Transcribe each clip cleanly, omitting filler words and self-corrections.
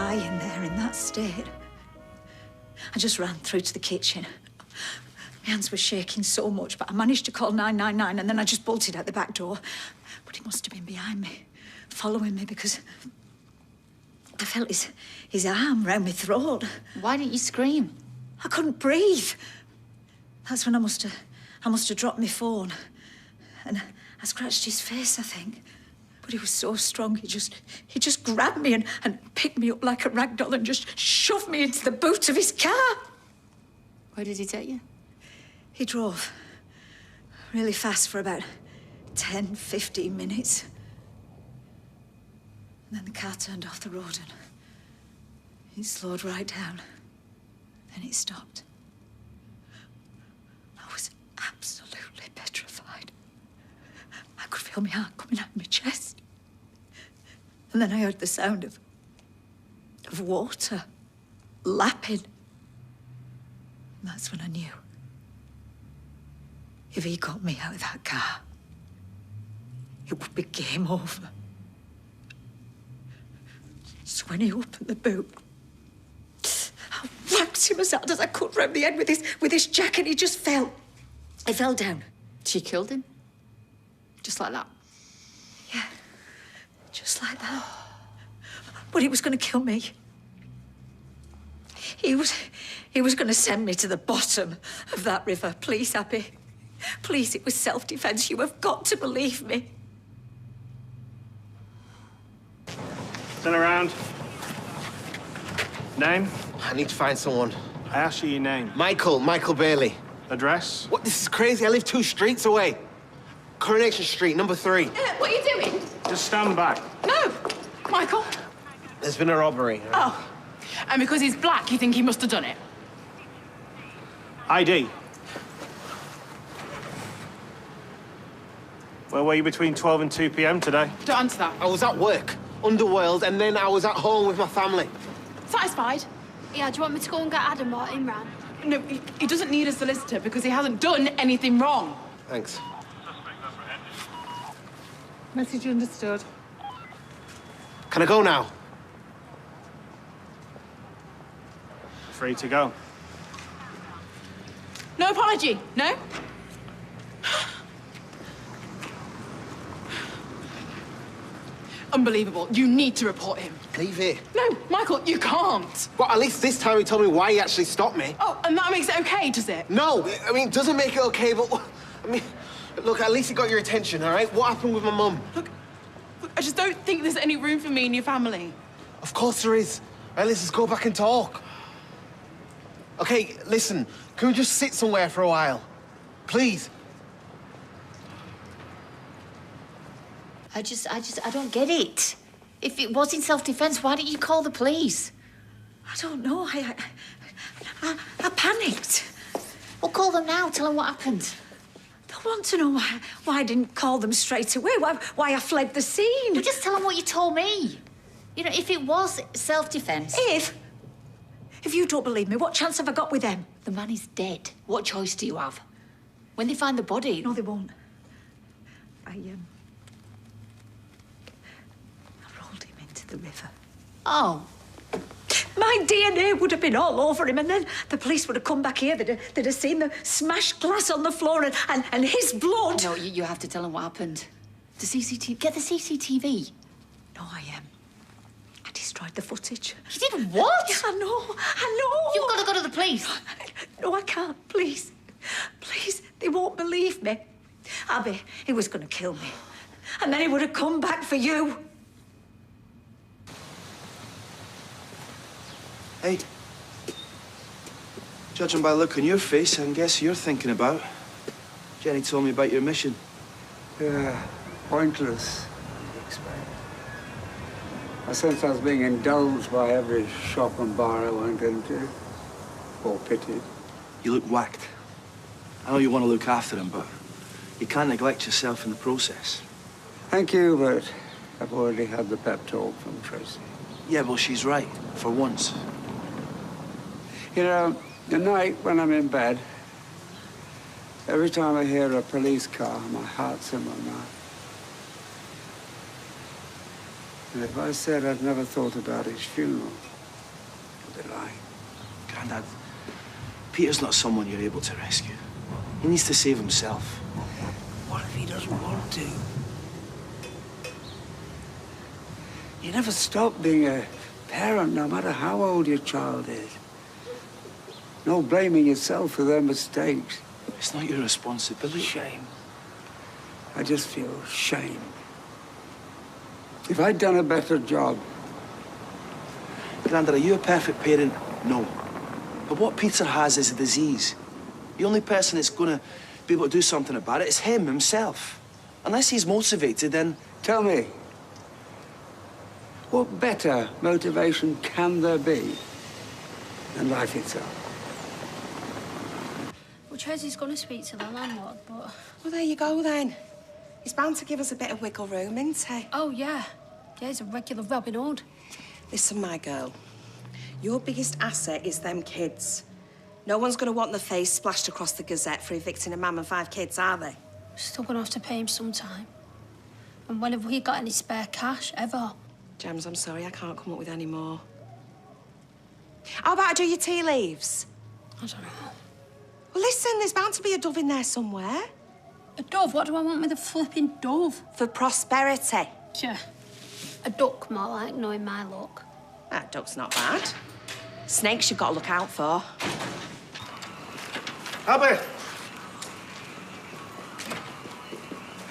lying there in that state. I just ran through to the kitchen. My hands were shaking so much, but I managed to call 999, and then I just bolted out the back door. But he must have been behind me, following me, because I felt his arm round my throat. Why didn't you scream? I couldn't breathe. That's when I must have dropped my phone. And I scratched his face, I think. But he was so strong, he just grabbed me and picked me up like a rag doll and just shoved me into the boot of his car. Where did he take you? He drove really fast for about 10, 15 minutes. And then the car turned off the road and it slowed right down. Then it stopped. I was absolutely petrified. I could feel my heart coming out of my chest. And then I heard the sound of water lapping. And that's when I knew. If he got me out of that car, it would be game over. So when he opened the boot, I whacked him as hard as I could round the head with his jacket. He just fell. He fell down. She killed him? Just like that? Yeah, just like that. But he was going to kill me. He was going to send me to the bottom of that river. Please, Abby. Please, it was self-defense. You have got to believe me. Turn around. Name? I need to find someone. I asked you your name. Michael Bailey. Address? What? This is crazy. I live 2 streets away. Coronation Street, number 3. What are you doing? Just stand back. No! Michael? There's been a robbery. Oh. And because he's black, you think he must have done it? ID. Where were you between 12 and 2 p.m. today? Don't answer that. I was at work, Underworld, and then I was at home with my family. Satisfied? Yeah, do you want me to go and get Adam or Imran? No, he doesn't need a solicitor because he hasn't done anything wrong. Thanks. Message understood. Can I go now? Free to go. No apology, no? Unbelievable. You need to report him. Leave it. No, Michael, you can't. Well, at least this time he told me why he actually stopped me. Oh, and that makes it okay, does it? No, I mean, it doesn't make it okay, but... I mean, look, at least he got your attention, all right? What happened with my mum? Look, I just don't think there's any room for me in your family. Of course there is. All right, let's just go back and talk. Okay, listen, can we just sit somewhere for a while? Please. I don't get it. If it was in self-defense, why didn't you call the police? I don't know. I panicked. Well, call them now. Tell them what happened. They want to know why I didn't call them straight away, why I fled the scene. Well, just tell them what you told me. You know, if it was self-defense... If you don't believe me, what chance have I got with them? The man is dead. What choice do you have? When they find the body... No, they won't. I rolled him into the river. Oh. My DNA would have been all over him, and then the police would have come back here. They'd have seen the smashed glass on the floor and his blood. No, you have to tell them what happened. The CCTV... Get the CCTV. No, I destroyed the footage. You did what? Yes, I know. You've got to go to the police. No, I can't. Please. Please, they won't believe me. Abby, he was going to kill me. And then he would have come back for you. Hey. Judging by the look on your face, I can guess who you're thinking about. Jenny told me about your mission. Yeah, pointless. I sense I was being indulged by every shop and bar I went into. Or pitied. You look whacked. I know you want to look after him, but you can't neglect yourself in the process. Thank you, but I've already had the pep talk from Tracy. Yeah, well, she's right, for once. You know, at night when I'm in bed, every time I hear a police car, my heart's in my mouth. And if I said I'd never thought about his funeral, be like. Grandad, Peter's not someone you're able to rescue. He needs to save himself. What if he doesn't want to? You never stop being a parent, no matter how old your child is. No blaming yourself for their mistakes. It's not your responsibility. Shame. I just feel shame. If I'd done a better job. Grandad, are you a perfect parent? No. But what Peter has is a disease. The only person that's going to be able to do something about it is him, himself. Unless he's motivated, then... Tell me, what better motivation can there be than life itself? Well, Treasury's going to speak to the landlord, but... Well, there you go, then. He's bound to give us a bit of wiggle room, isn't he? Oh, yeah. Yeah, he's a regular Robin Hood. Listen, my girl. Your biggest asset is them kids. No one's going to want their face splashed across the Gazette for evicting a man and 5 kids, are they? Still going to have to pay him sometime. And when have we got any spare cash, ever? James, I'm sorry, I can't come up with any more. How about I do your tea leaves? I don't know. Well, listen, there's bound to be a dove in there somewhere. A dove? What do I want with a flipping dove? For prosperity. Yeah. A duck, more like, knowing my luck. That duck's not bad. Snakes you've got to look out for. Abby!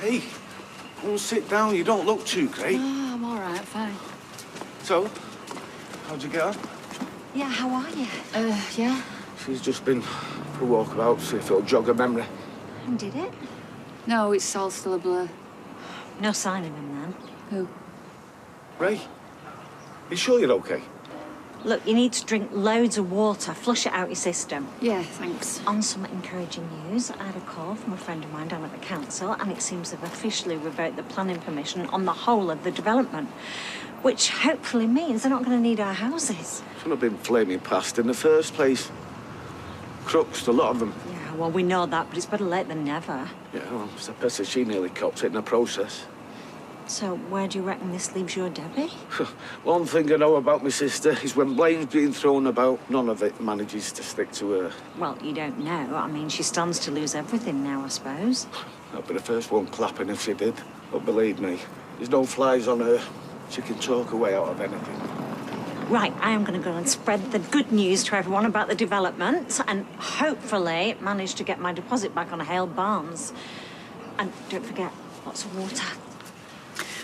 Hey, go and sit down. You don't look too great. Oh, I'm all right, fine. So, how'd you get on? Yeah, how are you? Yeah. She's just been for a walkabout, see if it'll jog her memory. And did it? No, it's all still a blur. No sign of him, then? Who? Ray, you sure you're okay? Look, you need to drink loads of water, flush it out your system. Yeah, thanks. On some encouraging news, I had a call from a friend of mine down at the council, and it seems they've officially revoked the planning permission on the whole of the development, which hopefully means they're not going to need our houses. Shouldn't have been flaming past in the first place. Crooks, a lot of them. Yeah, well, we know that, but it's better late than never. Yeah, well, it's a pest she nearly copped it in the process. So where do you reckon this leaves your Debbie? One thing I know about my sister is when blame's being thrown about, none of it manages to stick to her. Well, you don't know. I mean, she stands to lose everything now, I suppose. I'd be the first one clapping if she did. But believe me, there's no flies on her. She can talk her way out of anything. Right, I am going to go and spread the good news to everyone about the development and hopefully manage to get my deposit back on Hale Barnes. And don't forget, lots of water.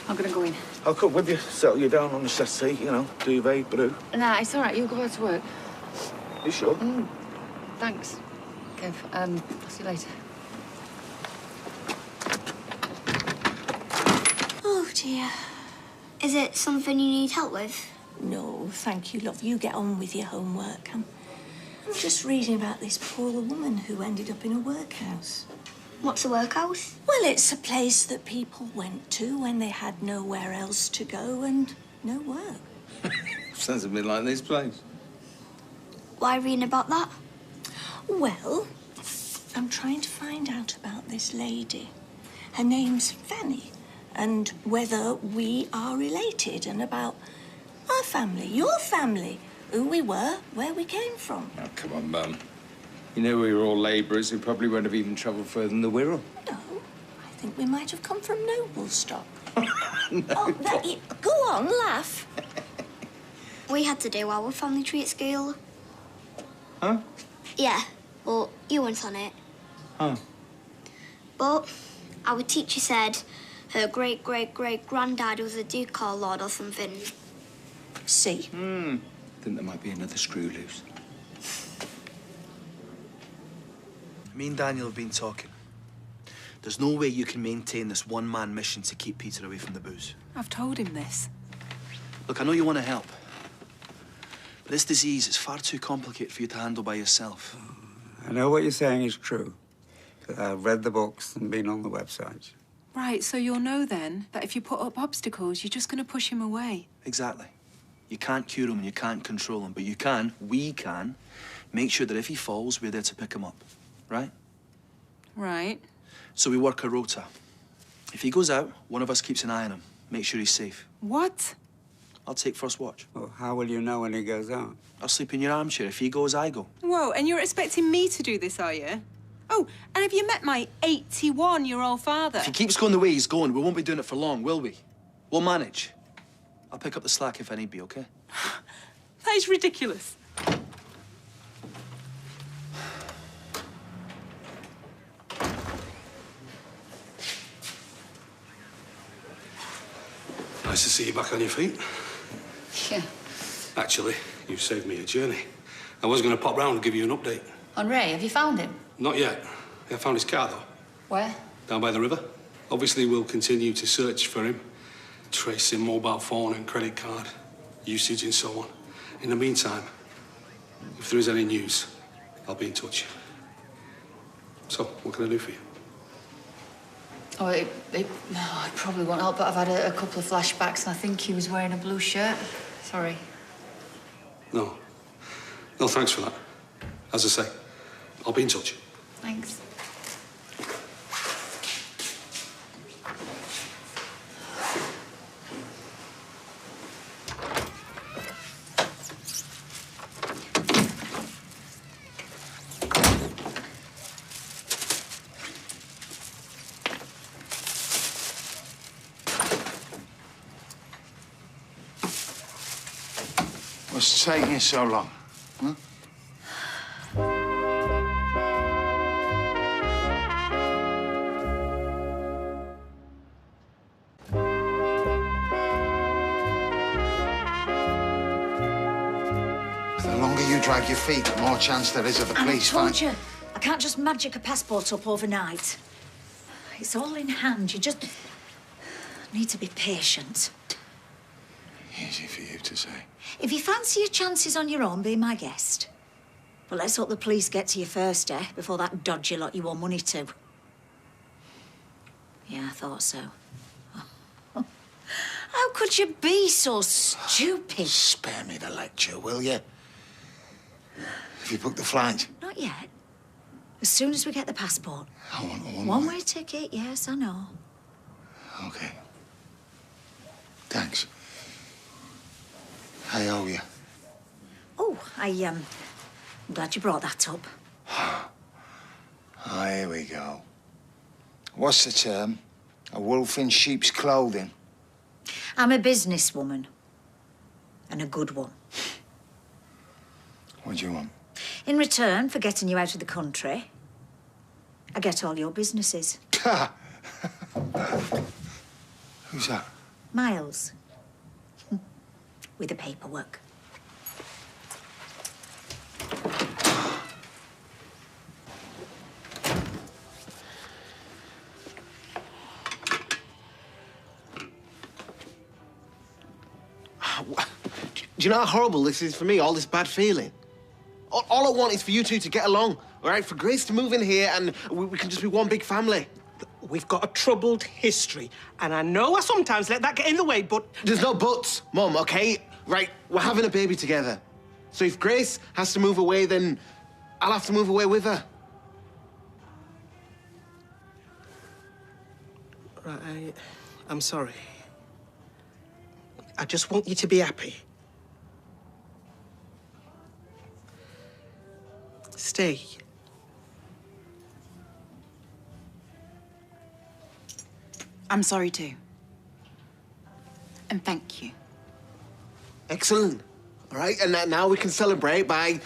I'm gonna go in. I'll come with you, settle you down on the settee, you know, duvet, brew. Nah, it's all right. You go back to work. You sure? Thanks, Kev. I'll see you later. Oh, dear. Is it something you need help with? No, thank you, love. You get on with your homework. I'm just reading about this poor woman who ended up in a workhouse. What's a workhouse? Well, it's a place that people went to when they had nowhere else to go and no work. Sounds a bit like this place. Why reading about that? Well, I'm trying to find out about this lady. Her name's Fanny, and whether we are related, and about our family, your family, who we were, where we came from. Oh, come on, Mum. You know we were all labourers who probably won't have even travelled further than the Wirral. No, I think we might have come from noble stock. No, oh, go on, laugh. We had to do our family tree at school. Huh? Yeah, but you weren't on it. Huh? But our teacher said her great-great-great-granddad was a duke or lord or something. See? Think there might be another screw loose. Me and Daniel have been talking. There's no way you can maintain this one-man mission to keep Peter away from the booze. I've told him this. Look, I know you want to help. But this disease is far too complicated for you to handle by yourself. I know what you're saying is true. I've read the books and been on the websites. Right, so you'll know then that if you put up obstacles, you're just going to push him away. Exactly. You can't cure him and you can't control him, but you can, we can, make sure that if he falls, we're there to pick him up. Right? Right. So we work a rota. If he goes out, one of us keeps an eye on him. Make sure he's safe. What? I'll take first watch. Well, how will you know when he goes out? I'll sleep in your armchair. If he goes, I go. Whoa, and you're expecting me to do this, are you? Oh, and have you met my 81-year-old father? If he keeps going the way he's going, we won't be doing it for long, will we? We'll manage. I'll pick up the slack if I need be, OK? That is ridiculous. Nice to see you back on your feet. Yeah. Actually, you saved me a journey. I was going to pop round and give you an update. On Ray, have you found him? Not yet. I found his car, though. Where? Down by the river. Obviously, we'll continue to search for him, tracing mobile phone and credit card usage and so on. In the meantime, if there is any news, I'll be in touch. So, what can I do for you? Oh, it probably won't help, but I've had a couple of flashbacks, and I think he was wearing a blue shirt. Sorry. No. No, thanks for that. As I say, I'll be in touch. Thanks. What's taking so long? Huh? The longer you drag your feet, the more chance there is of the police I told you, I can't just magic a passport up overnight. It's all in hand. You just need to be patient. Easy for you to say. If you fancy your chances on your own, be my guest. But let's hope the police get to you first, before that dodgy lot you owe money to. Yeah, I thought so. How could you be so stupid? Spare me the lecture, will you? Have you booked the flight? Not yet. As soon as we get the passport. I want a One-way ticket, yes, I know. OK. Thanks. I owe you. Oh, I'm glad you brought that up. Oh, here we go. What's the term? A wolf in sheep's clothing. I'm a businesswoman. And a good one. What do you want? In return for getting you out of the country, I get all your businesses. Who's that? Miles. With the paperwork. Do you know how horrible this is for me, all this bad feeling? All I want is for you two to get along, all right? For Grace to move in here and we can just be one big family. We've got a troubled history, and I know I sometimes let that get in the way, but... There's no buts, Mum, OK? Right, we're having a baby together. So if Grace has to move away, then I'll have to move away with her. Right, I'm sorry. I just want you to be happy. Stay. I'm sorry too. And thank you. Excellent. All right, and now we can celebrate by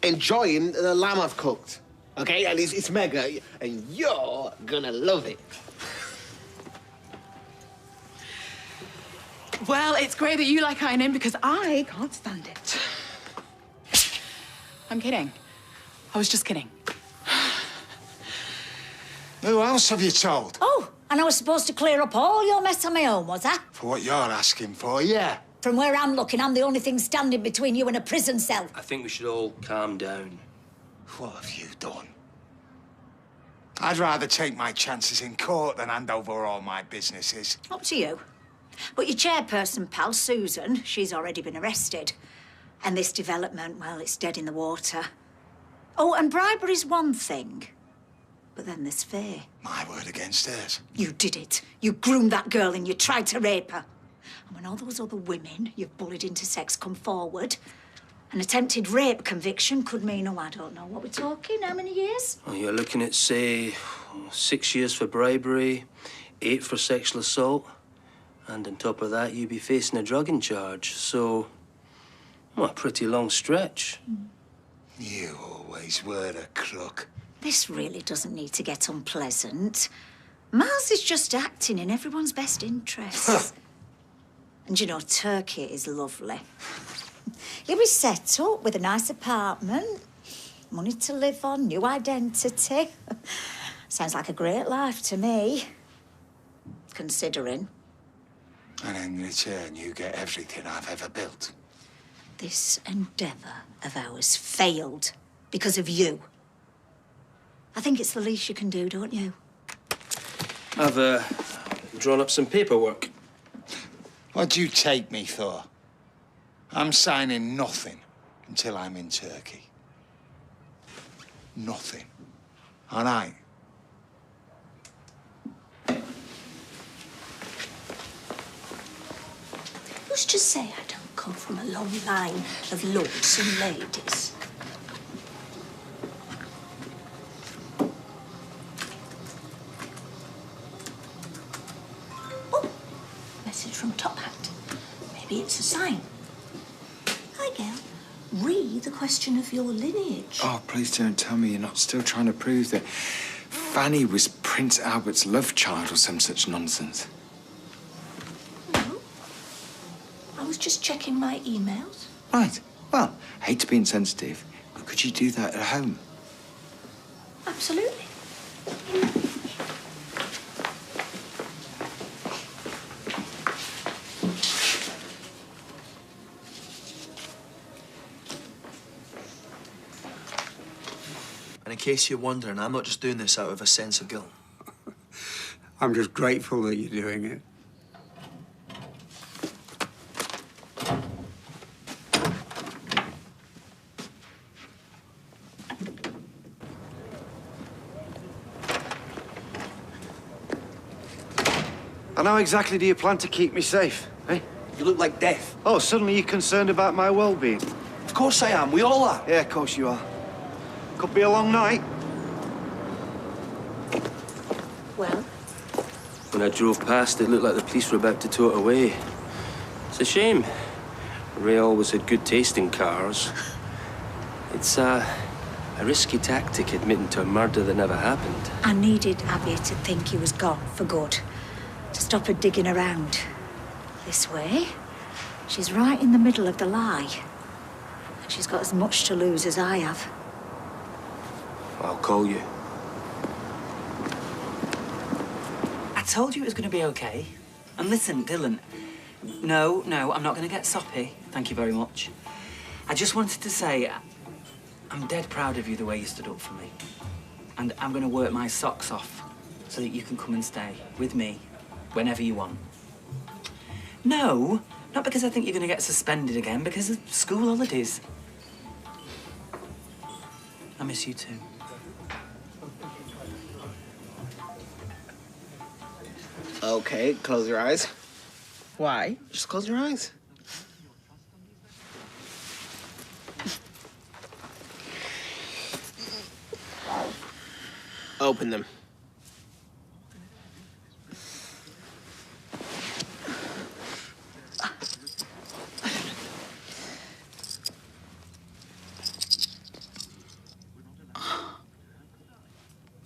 enjoying the lamb I've cooked. OK? And it's mega, and you're gonna love it. Well, it's great that you like ironing because I can't stand it. I'm kidding. I was just kidding. Who else have you told? Oh, and I was supposed to clear up all your mess on my own, was I? For what you're asking for, yeah. From where I'm looking, I'm the only thing standing between you and a prison cell. I think we should all calm down. What have you done? I'd rather take my chances in court than hand over all my businesses. Up to you. But your chairperson pal, Susan, she's already been arrested. And this development, well, it's dead in the water. Oh, and bribery's one thing. But then there's Faye. My word against hers. You did it. You groomed that girl and you tried to rape her. And when all those other women you've bullied into sex come forward, an attempted rape conviction could mean, oh, I don't know what we're talking, how many years? Well, you're looking at, say, 6 years for bribery, 8 for sexual assault, and on top of that, you'd be facing a drugging charge. So, well, a pretty long stretch. You always were a crook. This really doesn't need to get unpleasant. Miles is just acting in everyone's best interests. And you know, Turkey is lovely. He'll be set up with a nice apartment, money to live on, new identity. Sounds like a great life to me, considering. And in return, you get everything I've ever built. This endeavour of ours failed because of you. I think it's the least you can do, don't you? I've drawn up some paperwork. What do you take me for? I'm signing nothing until I'm in Turkey. Nothing. All right? Who's to say I don't come from a long line of lords and ladies? Oh, message from Top Hat. Maybe it's a sign. Hi, Gail. Re the question of your lineage. Oh, please don't tell me you're not still trying to prove that Fanny was Prince Albert's love child or some such nonsense. No. I was just checking my emails. Right. Well, I hate to be insensitive, but could you do that at home? Absolutely. And in case you're wondering, I'm not just doing this out of a sense of guilt. I'm just grateful that you're doing it. And how exactly do you plan to keep me safe, eh? You look like death. Oh, suddenly you're concerned about my well-being? Of course I am. We all are. Yeah, of course you are. Could be a long night. Well? When I drove past, it looked like the police were about to tow it away. It's a shame. Ray always had good taste in cars. It's a risky tactic admitting to a murder that never happened. I needed Abby to think he was gone for good, to stop her digging around. This way, she's right in the middle of the lie. And she's got as much to lose as I have. I'll call you. I told you it was going to be okay. And listen, Dylan, no, I'm not going to get soppy. Thank you very much. I just wanted to say, I'm dead proud of you the way you stood up for me. And I'm going to work my socks off so that you can come and stay with me whenever you want. No, not because I think you're going to get suspended again, because of school holidays. I miss you too. Okay, close your eyes. Why? Just close your eyes. Open them.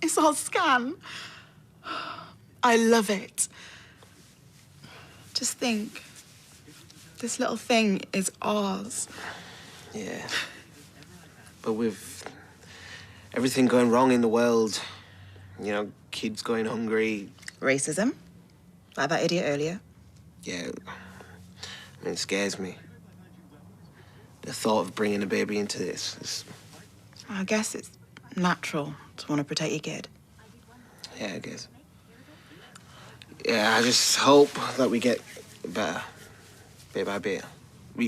It's all scan. I love it. Just think, this little thing is ours. Yeah. But with everything going wrong in the world, you know, kids going hungry. Racism? Like that idiot earlier? Yeah. I mean, it scares me. The thought of bringing a baby into this is... I guess it's natural to want to protect your kid. Yeah, I guess. Yeah, I just hope that we get better, bit by bit.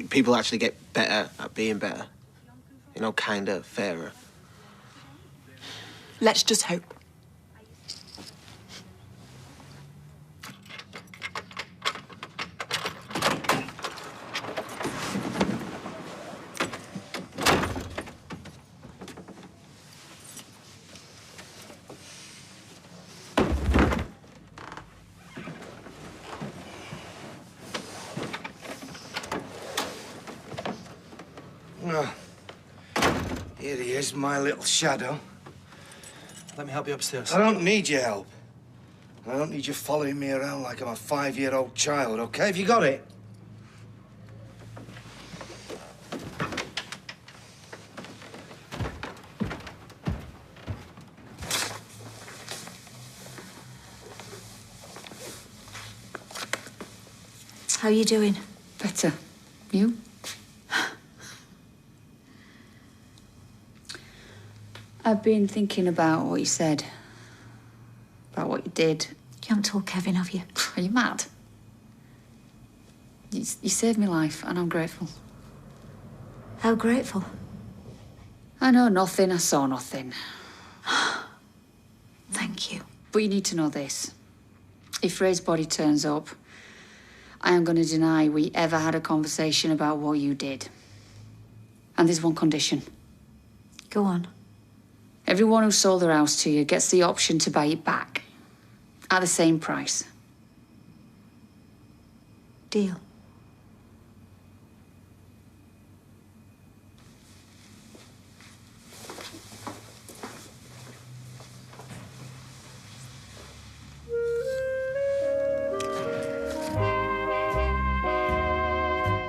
People actually get better at being better. You know, kind of fairer. Let's just hope. Here he is, my little shadow. Let me help you upstairs. I don't need your help. I don't need you following me around like I'm a 5-year-old child, okay? Have you got it? How are you doing? Better. You? I've been thinking about what you said. About what you did. You haven't told Kevin, have you? Are you mad? You saved my life, and I'm grateful. How grateful? I know nothing, I saw nothing. Thank you. But you need to know this. If Ray's body turns up, I am going to deny we ever had a conversation about what you did. And there's one condition. Go on. Everyone who sold their house to you gets the option to buy it back. At the same price. Deal.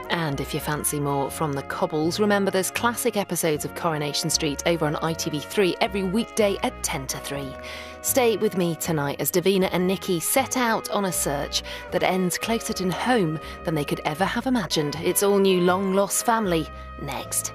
And if you fancy more from the Cobbles, remember there's classic episodes of Coronation Street over on ITV3 every weekday at 10 to 3. Stay with me tonight as Davina and Nikki set out on a search that ends closer to home than they could ever have imagined. It's all new Long Lost Family next.